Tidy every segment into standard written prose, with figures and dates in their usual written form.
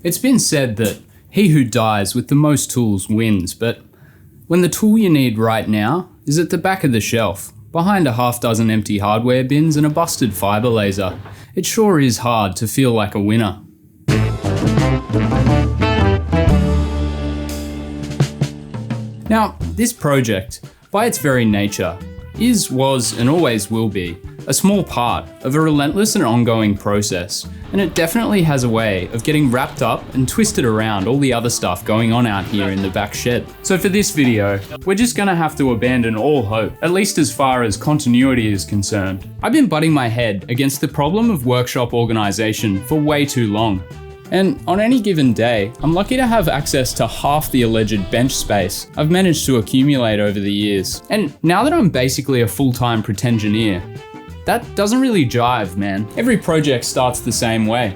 It's been said that he who dies with the most tools wins, but when the tool you need right now is at the back of the shelf, behind a half dozen empty hardware bins and a busted fiber laser, it sure is hard to feel like a winner. Now, this project, by its very nature, was, and always will be, a small part of a relentless and ongoing process, and it definitely has a way of getting wrapped up and twisted around all the other stuff going on out here in the back shed. So for this video, we're just gonna have to abandon all hope, at least as far as continuity is concerned. I've been butting my head against the problem of workshop organization for way too long. And on any given day, I'm lucky to have access to half the alleged bench space I've managed to accumulate over the years. And now that I'm basically a full-time pretengineer, that doesn't really jive, man. Every project starts the same way.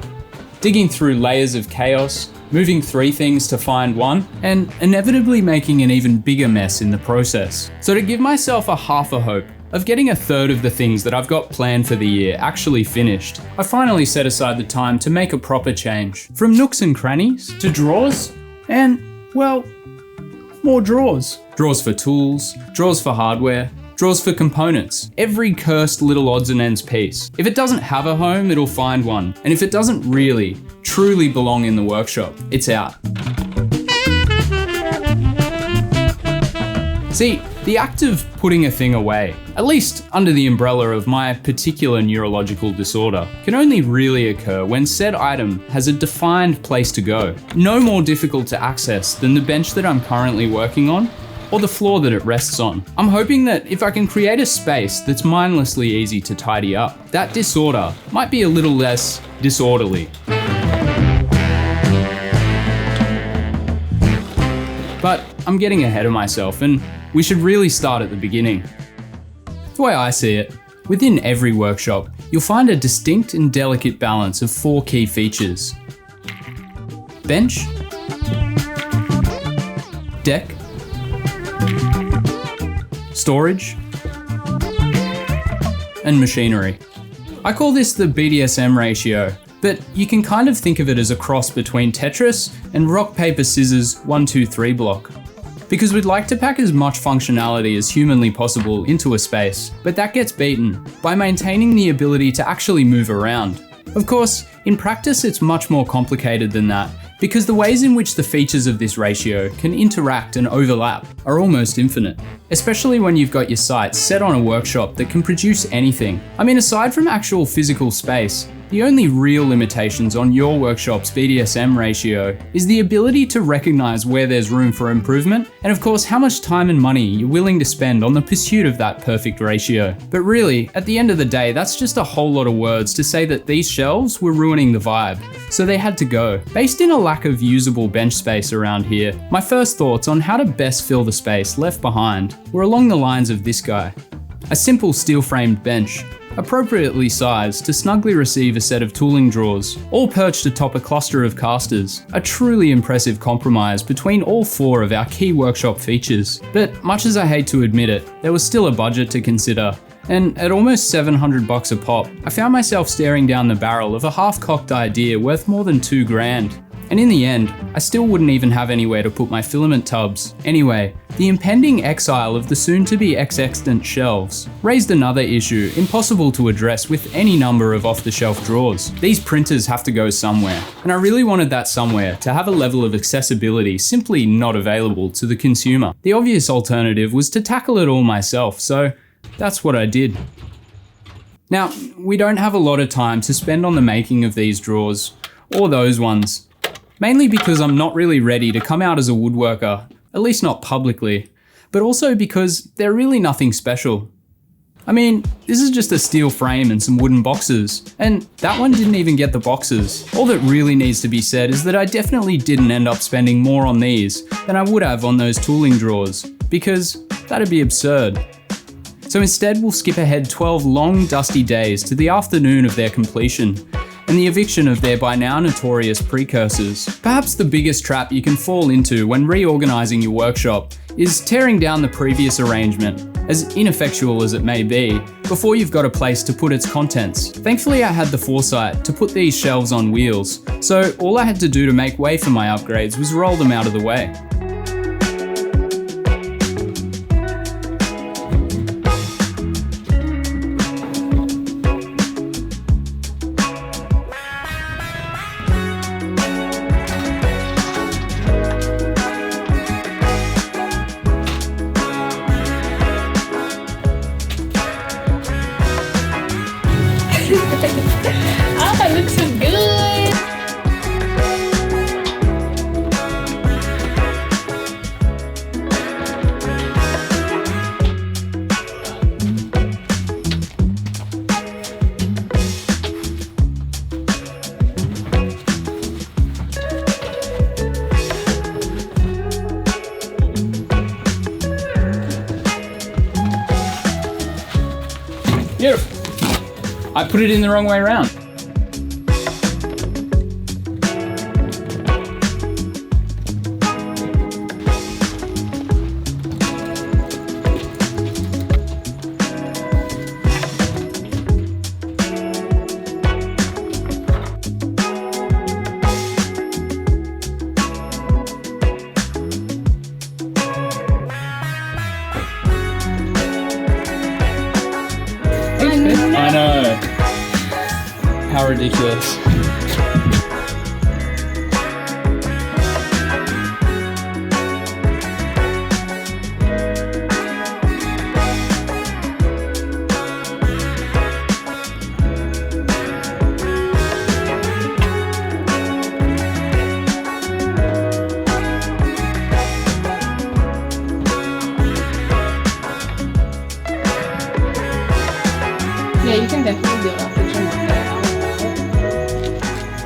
Digging through layers of chaos, moving 3 things to find one, and inevitably making an even bigger mess in the process. So to give myself a half a hope of getting a third of the things that I've got planned for the year actually finished, I finally set aside the time to make a proper change. From nooks and crannies to drawers, and, well, more drawers. Drawers for tools, drawers for hardware, drawers for components. Every cursed little odds and ends piece. If it doesn't have a home, it'll find one. And if it doesn't really, truly belong in the workshop, it's out. See, the act of putting a thing away, at least under the umbrella of my particular neurological disorder, can only really occur when said item has a defined place to go. No more difficult to access than the bench that I'm currently working on, or the floor that it rests on. I'm hoping that if I can create a space that's mindlessly easy to tidy up, that disorder might be a little less disorderly. But I'm getting ahead of myself, and we should really start at the beginning. The way I see it, within every workshop, you'll find a distinct and delicate balance of 4 key features: bench, deck, storage, and machinery. I call this the BDSM ratio, but you can kind of think of it as a cross between Tetris and rock, paper, scissors 1, 2, 3 block. Because we'd like to pack as much functionality as humanly possible into a space, but that gets beaten by maintaining the ability to actually move around. Of course, in practice it's much more complicated than that, because the ways in which the features of this ratio can interact and overlap are almost infinite, especially when you've got your sights set on a workshop that can produce anything. I mean, aside from actual physical space, the only real limitations on your workshop's BDSM ratio is the ability to recognize where there's room for improvement, and of course how much time and money you're willing to spend on the pursuit of that perfect ratio. But really, at the end of the day, that's just a whole lot of words to say that these shelves were ruining the vibe, so they had to go. Based in a lack of usable bench space around here, my first thoughts on how to best fill the space left behind were along the lines of this guy. A simple steel-framed bench, appropriately sized to snugly receive a set of tooling drawers, all perched atop a cluster of casters. A truly impressive compromise between all 4 of our key workshop features. But much as I hate to admit it, there was still a budget to consider. And at almost $700 a pop, I found myself staring down the barrel of a half-cocked idea worth more than $2,000. And in the end, I still wouldn't even have anywhere to put my filament tubs. Anyway, the impending exile of the soon-to-be extant shelves raised another issue impossible to address with any number of off-the-shelf drawers. These printers have to go somewhere, and I really wanted that somewhere to have a level of accessibility simply not available to the consumer. The obvious alternative was to tackle it all myself, so that's what I did. Now, we don't have a lot of time to spend on the making of these drawers, or those ones. Mainly because I'm not really ready to come out as a woodworker, at least not publicly, but also because they're really nothing special. I mean, this is just a steel frame and some wooden boxes, and that one didn't even get the boxes. All that really needs to be said is that I definitely didn't end up spending more on these than I would have on those tooling drawers, because that'd be absurd. So instead we'll skip ahead 12 long, dusty days to the afternoon of their completion, and the eviction of their by now notorious precursors. Perhaps the biggest trap you can fall into when reorganizing your workshop is tearing down the previous arrangement, as ineffectual as it may be, before you've got a place to put its contents. Thankfully I had the foresight to put these shelves on wheels, so all I had to do to make way for my upgrades was roll them out of the way. Oh, that looks so good. Beautiful. I put it in the wrong way around. I know. How ridiculous. Yeah, you can definitely build off the gym one day.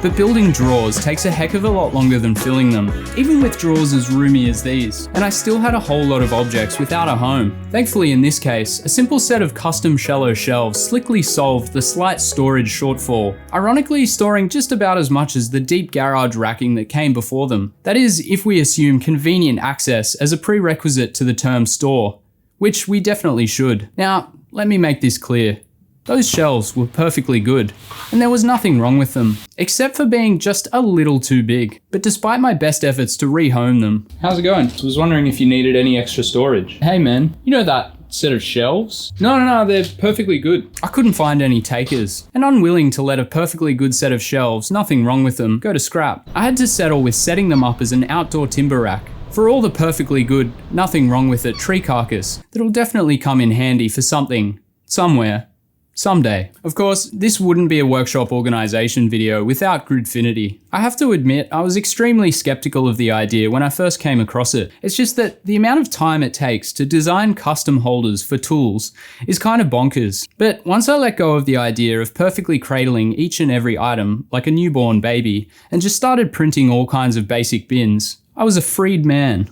But building drawers takes a heck of a lot longer than filling them, even with drawers as roomy as these, and I still had a whole lot of objects without a home. Thankfully in this case, a simple set of custom shallow shelves slickly solved the slight storage shortfall, ironically storing just about as much as the deep garage racking that came before them. That is, if we assume convenient access as a prerequisite to the term store, which we definitely should. Now, let me make this clear. Those shelves were perfectly good, and there was nothing wrong with them, except for being just a little too big. But despite my best efforts to rehome them. How's it going? I was wondering if you needed any extra storage. Hey man, you know that set of shelves? No, they're perfectly good. I couldn't find any takers, and unwilling to let a perfectly good set of shelves, nothing wrong with them, go to scrap. I had to settle with setting them up as an outdoor timber rack. For all the perfectly good, nothing wrong with it tree carcass, that'll definitely come in handy for something, somewhere. Someday. Of course, this wouldn't be a workshop organization video without Gridfinity. I have to admit, I was extremely skeptical of the idea when I first came across it. It's just that the amount of time it takes to design custom holders for tools is kind of bonkers. But once I let go of the idea of perfectly cradling each and every item like a newborn baby and just started printing all kinds of basic bins, I was a freed man.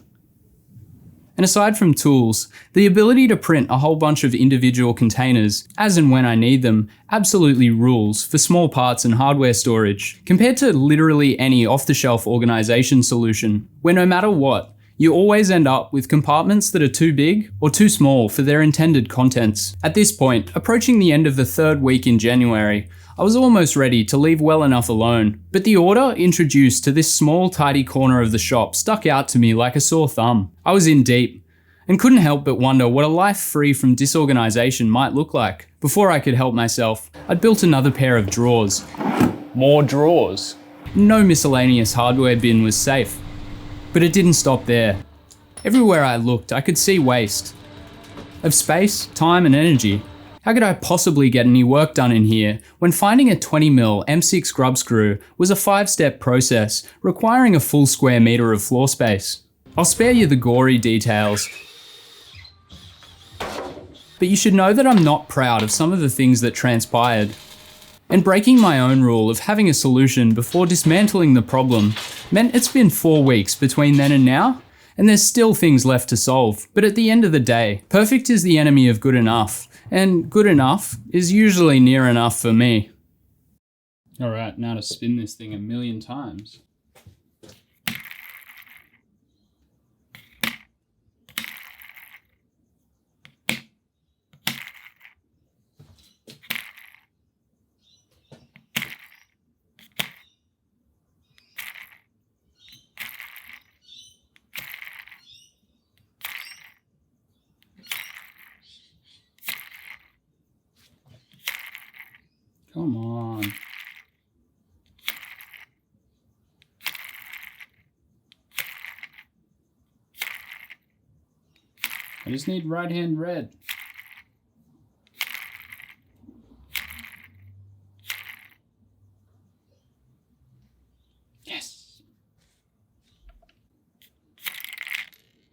And aside from tools, the ability to print a whole bunch of individual containers, as and when I need them, absolutely rules for small parts and hardware storage, compared to literally any off-the-shelf organization solution, where no matter what, you always end up with compartments that are too big or too small for their intended contents. At this point, approaching the end of the third week in January, I was almost ready to leave well enough alone, but the order introduced to this small tidy corner of the shop stuck out to me like a sore thumb. I was in deep, and couldn't help but wonder what a life free from disorganization might look like. Before I could help myself, I'd built another pair of drawers. More drawers. No miscellaneous hardware bin was safe. But it didn't stop there. Everywhere I looked, I could see waste. Of space, time, and energy. How could I possibly get any work done in here when finding a 20mm M6 grub screw was a 5-step process requiring a full square meter of floor space? I'll spare you the gory details, but you should know that I'm not proud of some of the things that transpired. And breaking my own rule of having a solution before dismantling the problem meant it's been 4 weeks between then and now, and there's still things left to solve. But at the end of the day, perfect is the enemy of good enough, and good enough is usually near enough for me. All right, now to spin this thing 1,000,000 times. Come on. I just need right hand red.